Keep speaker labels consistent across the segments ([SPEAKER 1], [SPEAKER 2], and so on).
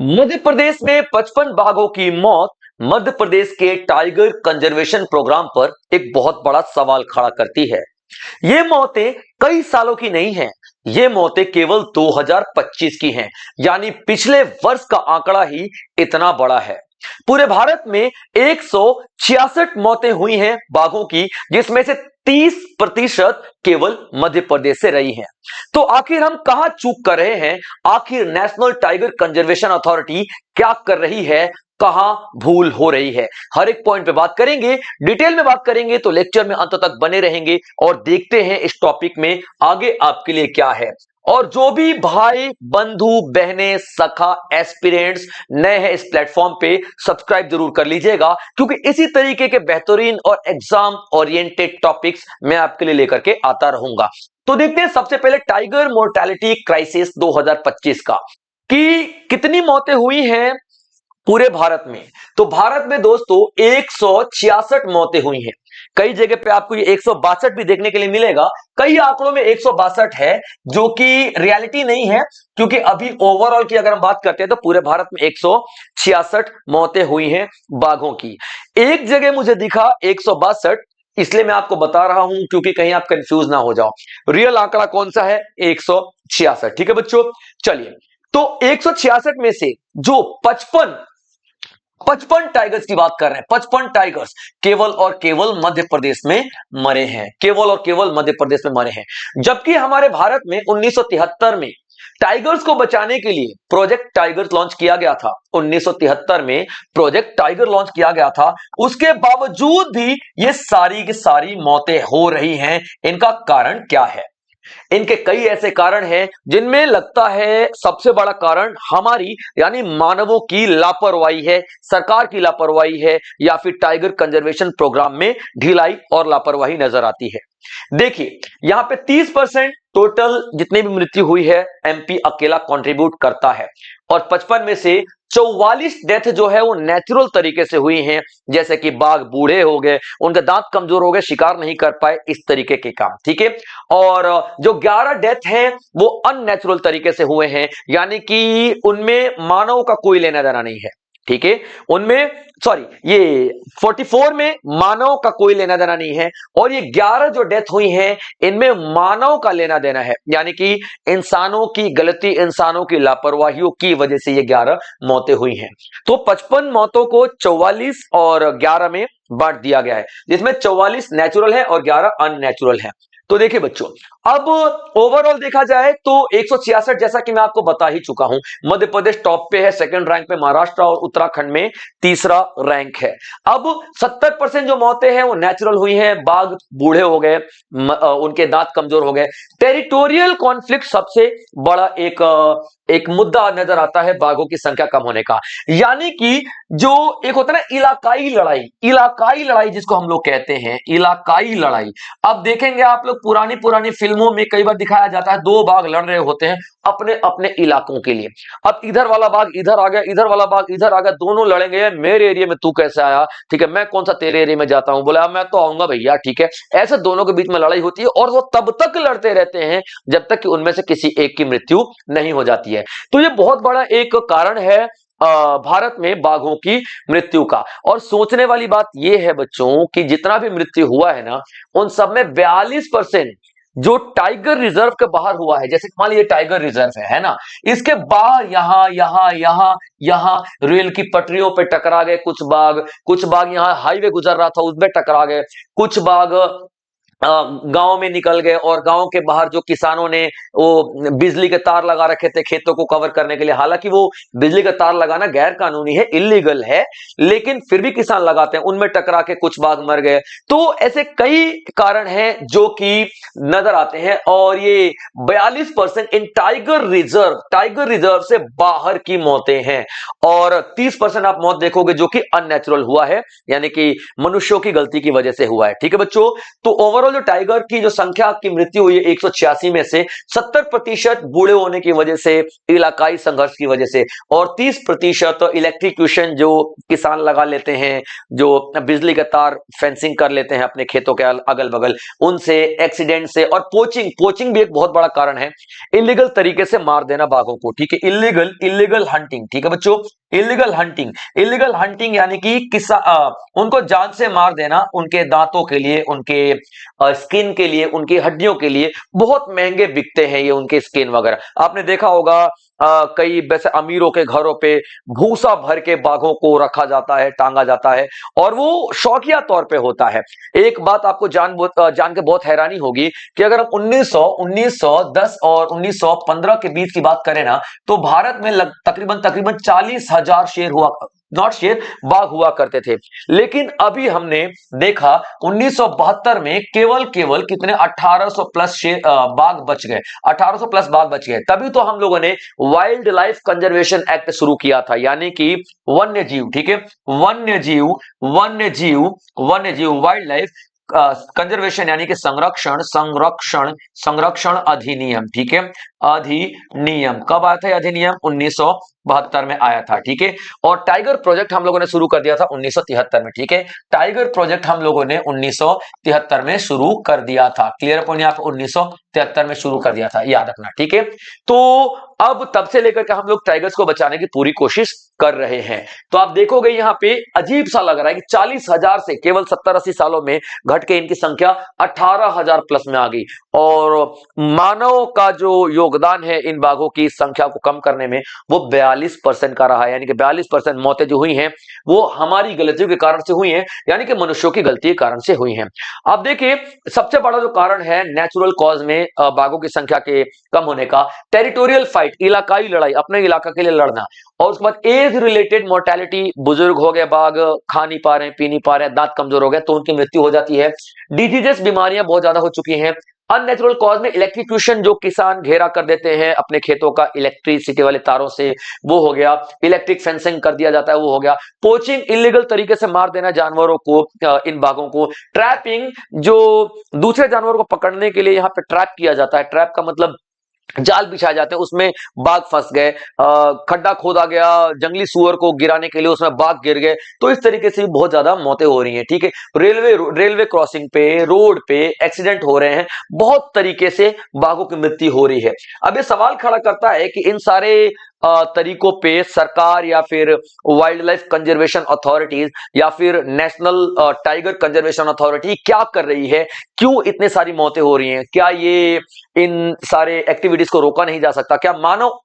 [SPEAKER 1] मध्य प्रदेश में 55 बाघों की मौत मध्य प्रदेश के टाइगर कंजर्वेशन प्रोग्राम पर एक बहुत बड़ा सवाल खड़ा करती है। ये मौतें कई सालों की नहीं हैं, ये मौतें केवल 2025 की हैं, यानी पिछले वर्ष का आंकड़ा ही इतना बड़ा है। पूरे भारत में 166 मौतें हुई हैं बाघों की, जिसमें से 30% केवल मध्य प्रदेश से रही हैं। तो आखिर हम कहां चूक कर रहे हैं? आखिर नेशनल टाइगर कंजर्वेशन अथॉरिटी क्या कर रही है? कहां भूल हो रही है? हर एक पॉइंट पे बात करेंगे, डिटेल में बात करेंगे, तो लेक्चर में अंत तक बने रहेंगे और देखते हैं इस टॉपिक में आगे आपके लिए क्या है। और जो भी भाई बंधु बहनें सखा एस्पिरेंट्स नए हैं इस प्लेटफॉर्म पे, सब्सक्राइब जरूर कर लीजिएगा, क्योंकि इसी तरीके के बेहतरीन और एग्जाम ओरिएंटेड टॉपिक्स मैं आपके लिए लेकर के आता रहूंगा। तो देखते हैं सबसे पहले टाइगर मोर्टेलिटी क्राइसिस 2025 का, कि कितनी मौतें हुई हैं पूरे भारत में। तो भारत में दोस्तों 166 मौतें हुई हैं। कई जगह पे आपको ये 162 भी देखने के लिए मिलेगा, कई आंकड़ों में 162 है, जो कि रियलिटी नहीं है, क्योंकि अभी ओवरऑल की अगर हम बात करते हैं तो पूरे भारत में 166 मौतें हुई हैं बाघों की। एक जगह मुझे दिखा 162, इसलिए मैं आपको बता रहा हूं क्योंकि कहीं आप कंफ्यूज ना हो जाओ। रियल आंकड़ा कौन सा है? 166। ठीक है बच्चों, चलिए। तो 166 में से जो 55 टाइगर्स की बात कर रहे हैं, 55 टाइगर्स केवल और केवल मध्य प्रदेश में मरे हैं, केवल और केवल मध्य प्रदेश में मरे हैं। जबकि हमारे भारत में 1973 में टाइगर्स को बचाने के लिए प्रोजेक्ट टाइगर लॉन्च किया गया था। 1973 में प्रोजेक्ट टाइगर लॉन्च किया गया था, उसके बावजूद भी ये सारी की सारी मौतें हो रही हैं। इनका कारण क्या है? इनके कई ऐसे कारण हैं, जिनमें लगता है सबसे बड़ा कारण हमारी यानी मानवों की लापरवाही है, सरकार की लापरवाही है, या फिर टाइगर कंजर्वेशन प्रोग्राम में ढिलाई और लापरवाही नजर आती है। देखिए, यहां पे 30% टोटल जितनी भी मृत्यु हुई है एमपी अकेला कंट्रीब्यूट करता है, और 55 में से 44 डेथ जो है वो नेचुरल तरीके से हुई हैं, जैसे कि बाघ बूढ़े हो गए, उनके दांत कमजोर हो गए, शिकार नहीं कर पाए, इस तरीके के काम। ठीक है। और जो 11 डेथ हैं वो अननेचुरल तरीके से हुए हैं, यानी कि उनमें मानव का कोई लेना देना नहीं है। ठीक है, उनमें सॉरी ये 44 में मानव का कोई लेना देना नहीं है, और ये 11 जो डेथ हुई हैं इनमें मानव का लेना देना है, यानी कि इंसानों की गलती, इंसानों की लापरवाहियों की वजह से ये 11 मौतें हुई हैं। तो 55 मौतों को 44 और 11 में बांट दिया गया है, जिसमें 44 नेचुरल है और 11 अननेचुरल है। तो देखिए बच्चों, अब ओवरऑल देखा जाए तो 166, जैसा कि मैं आपको बता ही चुका हूं, मध्य प्रदेश टॉप पे है, सेकंड रैंक पे महाराष्ट्र और उत्तराखंड में तीसरा रैंक है। अब 70% जो मौतें हैं वो नेचुरल हुई हैं, बाघ बूढ़े हो गए, उनके दांत कमजोर हो गए। टेरिटोरियल कॉन्फ्लिक्ट सबसे बड़ा एक मुद्दा नजर आता है बाघों की संख्या कम होने का, यानी कि जो एक होता है ना इलाकाई लड़ाई जिसको हम लोग कहते हैं, इलाकाई लड़ाई। अब देखेंगे आप लोग पुरानी पुरानी फिल्मों में कई बार दिखाया जाता है, दो बाघ लड़ रहे होते हैं अपने अपने इलाकों के लिए। अब इधर वाला बाघ इधर आ गया, इधर वाला बाघ इधर आ गया, दोनों लड़ेंगे, मेरे एरिया में तू कैसे आया, ठीक है, मैं कौन सा तेरे एरिया में जाता हूं, बोला मैं तो आऊंगा भैया, ठीक है। ऐसे दोनों के बीच में लड़ाई होती है, और वो तब तक लड़ते रहते हैं जब तक कि उनमें से किसी एक की मृत्यु नहीं हो जाती है। तो ये बहुत बड़ा एक कारण है भारत में बाघों की मृत्यु का। और सोचने वाली बात यह है बच्चों कि जितना भी मृत्यु हुआ है ना, उन सब में 42% जो टाइगर रिजर्व के बाहर हुआ है। जैसे मान लीजिए टाइगर रिजर्व है ना, इसके बाहर यहां रेल की पटरियों पे टकरा गए कुछ बाघ यहां हाईवे गुजर रहा था उसमें टकरा गए, कुछ बाघ गांव में निकल गए, और गांव के बाहर जो किसानों ने वो बिजली के तार लगा रखे थे खेतों को कवर करने के लिए, हालांकि वो बिजली का तार लगाना गैर कानूनी है, इलीगल है, लेकिन फिर भी किसान लगाते हैं, उनमें टकरा के कुछ बाघ मर गए। तो ऐसे कई कारण हैं जो कि नजर आते हैं, और ये 42% इन टाइगर रिजर्व से बाहर की मौतें हैं, और 30% आप मौत देखोगे जो कि अननेचुरल हुआ है, यानी कि मनुष्यों की गलती की वजह से हुआ है। ठीक है बच्चों, तो ओवरऑल केवल जो टाइगर की जो संख्या की मृत्यु हुई है 186 में से 70% बूढ़े होने की वजह से, इलाकाई संघर्ष की वजह से, और 30% इलेक्ट्रिक्यूशन जो किसान लगा लेते हैं, जो बिजली का तार फेंसिंग कर लेते हैं अपने खेतों के अगल बगल, उनसे, एक्सीडेंट से, और पोचिंग पोचिंग भी एक बहुत बड़ा कारण है। इलीगल तरीके से मार देना बाघों को, ठीक है, इलीगल हंटिंग, ठीक है बच्चों, इलीगल हंटिंग यानी कि उनको जान से मार देना, उनके दांतों के लिए, उनके स्किन के लिए, उनकी हड्डियों के लिए बहुत महंगे बिकते हैं ये उनके स्किन वगैरह। आपने देखा होगा कई वैसे अमीरों के घरों पे भूसा भर के बाघों को रखा जाता है, टांगा जाता है, और वो शौकिया तौर पे होता है। एक बात आपको जान के बहुत हैरानी होगी कि अगर हम 1910 और 1915 के बीच की बात करें ना, तो भारत में तकरीबन 40,000 शेर हुआ, नॉट शेर, बाघ हुआ करते थे। लेकिन अभी हमने देखा 1972 में केवल कितने 1800 प्लस बाघ बच गए, 1800 प्लस बाघ बच गए। तभी तो हम लोगों ने वाइल्ड लाइफ कंजर्वेशन एक्ट शुरू किया था, यानी कि वन्य जीव, ठीक है, वन्य जीव वाइल्ड लाइफ कंजर्वेशन यानी कि संरक्षण अधिनियम, ठीक है, अधिनियम कब आया था? अधिनियम 1972 में आया था, ठीक है। और टाइगर प्रोजेक्ट हम लोगों ने शुरू कर दिया था 1973 में, ठीक है, टाइगर प्रोजेक्ट हम लोगों ने 1973 में शुरू कर दिया था। क्लियर पॉइंट, यहाँ पे 1973 में शुरू कर दिया था, याद रखना, ठीक है। तो अब तब से लेकर के हम लोग टाइगर्स को बचाने की पूरी कोशिश कर रहे हैं। तो आप देखोगे यहाँ पे अजीब सा लग रहा है कि 40,000 से केवल 70-80 सालों में घट के इनकी संख्या 18,000 प्लस में आ गई। और मानव का जो योगदान है इन बाघों की संख्या को कम करने में, वो 42% का रहा है, यानी कि 42% मौतें जो हुई हैं वो हमारी गलतियों के कारण से हुई हैं, यानी कि मनुष्यों की गलती के कारण से हुई हैं। अब देखिए, सबसे बड़ा जो कारण है नेचुरल कॉज में बाघों की संख्या के कम होने का, टेरिटोरियल फाइट, इलाकाई लड़ाई, अपने इलाका के लिए लड़ना, और उसके बाद एज रिलेटेड मोर्टेलिटी, बुजुर्ग हो गए बाघ, खा नहीं पा रहे हैं, पी नहीं पा रहे हैं, दांत कमजोर हो गए तो उनकी मृत्यु हो जाती है। डिजीजेस, बीमारियां बहुत ज्यादा हो चुकी हैं। अननेचुरल कॉज में इलेक्ट्रिक्यूशन, जो किसान घेरा कर देते हैं अपने खेतों का इलेक्ट्रिसिटी वाले तारों से, वो हो गया। इलेक्ट्रिक फेंसिंग कर दिया जाता है, वो हो गया। पोचिंग, इलीगल तरीके से मार देना जानवरों को, इन बाघों को। ट्रैपिंग, जो दूसरे जानवरों को पकड़ने के लिए यहाँ पे ट्रैप किया जाता है, ट्रैप का मतलब जाल बिछाए जाते हैं, उसमें बाघ फंस गए, खड्डा खोदा गया जंगली सुअर को गिराने के लिए, उसमें बाघ गिर गए, तो इस तरीके से बहुत ज्यादा मौतें हो रही हैं, ठीक है। रेलवे क्रॉसिंग पे, रोड पे एक्सीडेंट हो रहे हैं, बहुत तरीके से बाघों की मृत्यु हो रही है। अब ये सवाल खड़ा करता है कि इन सारे तरीकों पे सरकार या फिर वाइल्ड लाइफ कंजर्वेशन अथॉरिटीज या फिर नेशनल टाइगर कंजर्वेशन अथॉरिटी क्या कर रही है? क्यों इतने सारी मौतें हो रही हैं? क्या ये इन सारे एक्टिविटीज को रोका नहीं जा सकता? क्या मानव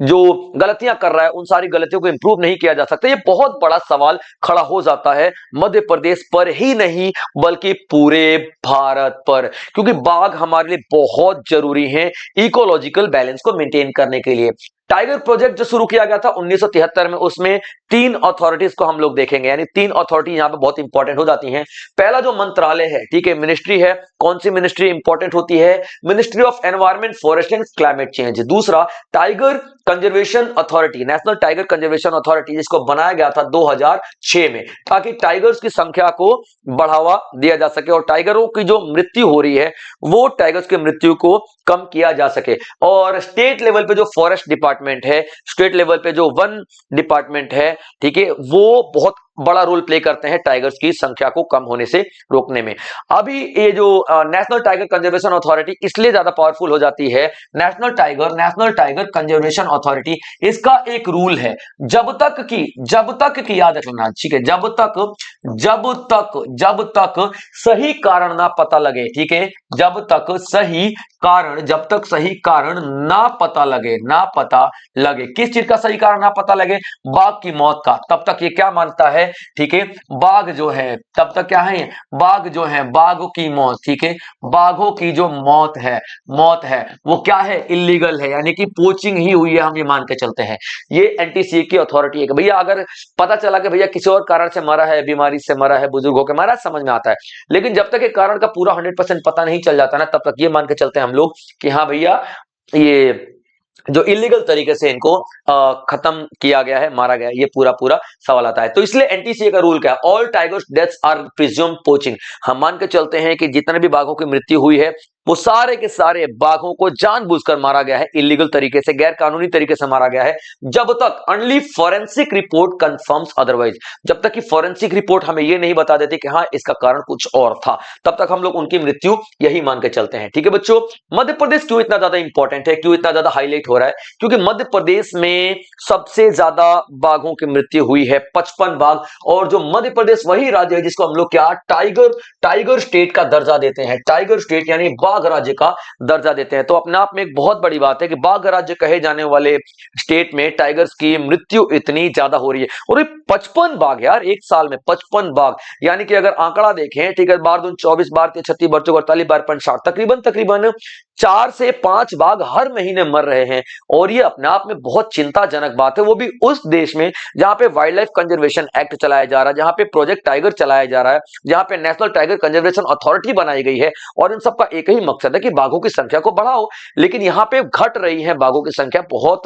[SPEAKER 1] जो गलतियां कर रहा है उन सारी गलतियों को इंप्रूव नहीं किया जा सकता? ये बहुत बड़ा सवाल खड़ा हो जाता है मध्य प्रदेश पर ही नहीं बल्कि पूरे भारत पर, क्योंकि बाघ हमारे लिए बहुत जरूरी है इकोलॉजिकल बैलेंस को मेंटेन करने के लिए। टाइगर प्रोजेक्ट जो शुरू किया गया था 1973 में, उसमें 3 अथॉरिटीज को हम लोग देखेंगे, यानी 3 अथॉरिटी यहां पे बहुत इंपॉर्टेंट हो जाती हैं। पहला जो मंत्रालय है, ठीक है, मिनिस्ट्री है, कौन सी मिनिस्ट्री इंपॉर्टेंट होती है? Ministry of environment, forest and climate change. दूसरा, tiger conservation authority, national tiger conservation authority, जिसको बनाया गया था 2006 में, ताकि टाइगर्स की संख्या को बढ़ावा दिया जा सके और टाइगरों की जो मृत्यु हो रही है वो टाइगर्स की मृत्यु को कम किया जा सके। और स्टेट लेवल पे जो फॉरेस्ट डिपार्टमेंट है, स्टेट लेवल पे जो वन डिपार्टमेंट है, ठीक है, वो बहुत बड़ा रोल प्ले करते हैं टाइगर्स की संख्या को कम होने से रोकने में। अभी ये जो नेशनल टाइगर कंजर्वेशन अथॉरिटी इसलिए ज्यादा पावरफुल हो जाती है, नेशनल टाइगर कंजर्वेशन अथॉरिटी, इसका एक रूल है, जब तक की याद रखना, ठीक है, जब तक सही कारण ना पता लगे, ठीक है, जब तक सही कारण ना पता लगे, किस चीज का सही कारण ना पता लगे? बाघ की मौत का, तब तक ये क्या मानता है, ठीक है, बाघ जो है, तब तक क्या है, बाघ जो है, बाघों की मौत, ठीक है, बाघों की जो मौत है वो क्या है? इलीगल है, यानी कि पोचिंग ही हुई है, हम ये मान के चलते हैं। ये एनटीसी की अथॉरिटी है कि भैया अगर पता चला कि भैया किसी और कारण से मरा है, बीमारी से मरा है, बुजुर्ग होकर मरा, समझ में आता है, लेकिन जब तक एक कारण का पूरा 100% पता नहीं चल जाता ना, तब तक ये मान के चलते हैं हम लोग कि हाँ भैया ये जो इलीगल तरीके से इनको खत्म किया गया है, मारा गया है, ये पूरा पूरा सवाल आता है। तो इसलिए एनटीसीए का रूल क्या है? All tigers deaths are presumed poaching. हम मान के चलते हैं कि जितने भी बाघों की मृत्यु हुई है वो सारे के सारे बाघों को जानबूझकर मारा गया है, इलीगल तरीके से, गैर कानूनी तरीके से मारा गया है, जब तक only forensic report confirms otherwise. जब तक कि फॉरेंसिक रिपोर्ट हमें ये नहीं बता देती कि हाँ इसका कारण कुछ और था, तब तक हम लोग उनकी मृत्यु यही मान के चलते हैं। ठीक है बच्चों, मध्य प्रदेश क्यों इतना ज्यादा इंपॉर्टेंट है, क्यों इतना ज्यादा हाईलाइट हो रहा है? क्योंकि मध्य प्रदेश में सबसे ज्यादा बाघों की मृत्यु हुई है, 55 बाघ। और जो मध्य प्रदेश वही राज्य है जिसको हम लोग क्या टाइगर स्टेट का दर्जा देते हैं, टाइगर स्टेट यानी बाघ राज्य का दर्जा देते हैं। तो अपने आप में एक बहुत बड़ी बात है कि बाघ राज्य कहे जाने वाले स्टेट में टाइगर्स की मृत्यु इतनी ज्यादा हो रही है। और 55 बाघ यार, एक साल में 55 बाघ, यानी कि अगर आंकड़ा देखें, ठीक है, 12 दूनी 24, 12 36, 12 48, 12.60, तकरीबन 4 से 5 बाघ हर महीने मर रहे हैं। और ये अपने आप में बहुत चिंताजनक बात है, वो भी उस देश में जहां पे वाइल्ड लाइफ कंजर्वेशन एक्ट चलाया जा रहा है, जहां पे प्रोजेक्ट टाइगर चलाया जा रहा है, जहां पे नेशनल टाइगर कंजर्वेशन अथॉरिटी बनाई गई है। और इन सबका एक ही मकसद है कि बाघों की संख्या को बढ़ाओ, लेकिन यहां पे घट रही है बाघों की संख्या। बहुत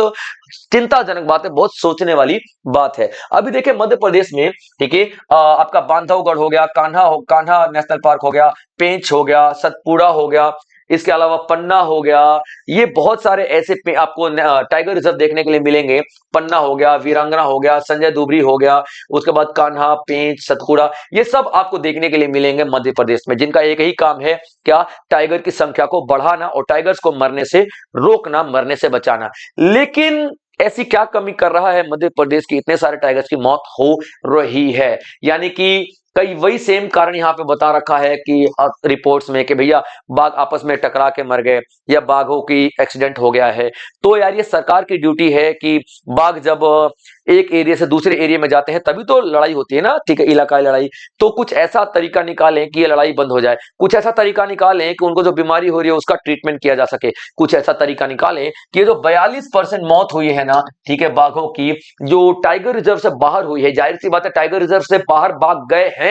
[SPEAKER 1] चिंताजनक बात है, बहुत सोचने वाली बात है। अभी देखिए मध्य प्रदेश में, ठीक है, आपका बांधवगढ़ हो गया, कान्हा नेशनल पार्क हो गया, पेंच हो गया, सतपुड़ा हो गया, इसके अलावा पन्ना हो गया, ये बहुत सारे ऐसे आपको टाइगर रिजर्व देखने के लिए मिलेंगे। पन्ना हो गया, वीरांगना हो गया, संजय दुबरी हो गया, उसके बाद कान्हा, पेंच, सतपुड़ा, ये सब आपको देखने के लिए मिलेंगे मध्य प्रदेश में, जिनका एक ही काम है क्या? टाइगर की संख्या को बढ़ाना और टाइगर्स को मरने से रोकना, मरने से बचाना। लेकिन ऐसी क्या कमी कर रहा है मध्य प्रदेश की इतने सारे टाइगर्स की मौत हो रही है? यानी कि कई वही सेम कारण यहां पे बता रखा है कि रिपोर्ट्स में कि भैया बाघ आपस में टकरा के मर गए या बाघों की एक्सीडेंट हो गया है। तो यार ये सरकार की ड्यूटी है कि बाघ जब एक एरिया से दूसरे एरिया में जाते हैं तभी तो लड़ाई होती है ना, ठीक है, इलाकाई लड़ाई। तो कुछ ऐसा तरीका निकालें कि ये लड़ाई बंद हो जाए, कुछ ऐसा तरीका निकालें कि उनको जो बीमारी हो रही है उसका ट्रीटमेंट किया जा सके, कुछ ऐसा तरीका निकालें कि ये जो 42% मौत हुई है ना, ठीक है, बाघों की, जो टाइगर रिजर्व से बाहर हुई है, जाहिर सी बात है टाइगर रिजर्व से बाहर बाघ गए हैं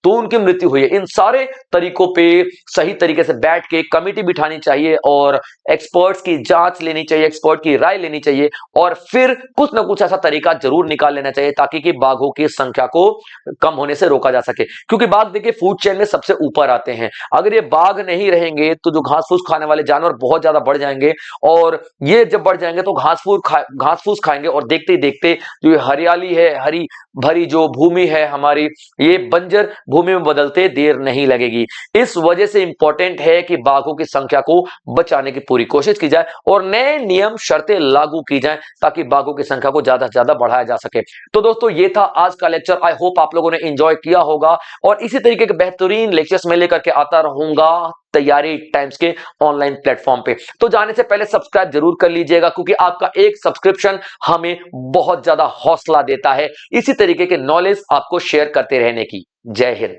[SPEAKER 1] तो उनकी मृत्यु हुई है। इन सारे तरीकों पे सही तरीके से बैठ के कमेटी बिठानी चाहिए और एक्सपर्ट्स की जांच लेनी चाहिए, एक्सपर्ट की राय लेनी चाहिए, और फिर कुछ ना कुछ ऐसा तरीका जरूर निकाल लेना चाहिए ताकि कि बाघों की संख्या को कम होने से रोका जा सके। क्योंकि बाघ देखिए फूड चेन में सबसे ऊपर आते हैं। अगर ये बाघ नहीं रहेंगे तो जो घास फूस खाने वाले जानवर बहुत ज्यादा बढ़ जाएंगे, और ये जब बढ़ जाएंगे तो घास फूस खाएंगे, और देखते ही देखते जो हरियाली है, हरी भरी जो भूमि है हमारी, ये बंजर भूमि में बदलते देर नहीं लगेगी। इस वजह से इंपॉर्टेंट है कि बाघों की संख्या को बचाने की पूरी कोशिश की जाए और नए नियम शर्तें लागू की जाएं ताकि बाघों की संख्या को ज्यादा से ज्यादा बढ़ाया जा सके। तो दोस्तों ये था आज का लेक्चर। आई होप आप लोगों ने एंजॉय किया होगा, और इसी तरीके के बेहतरीन लेक्चर्स मैं लेकर के आता रहूंगा तैयारी टाइम्स के ऑनलाइन प्लेटफॉर्म पे। तो जाने से पहले सब्सक्राइब जरूर कर लीजिएगा, क्योंकि आपका एक सब्सक्रिप्शन हमें बहुत ज्यादा हौसला देता है इसी तरीके के नॉलेज आपको शेयर करते रहने की। जय हिंद।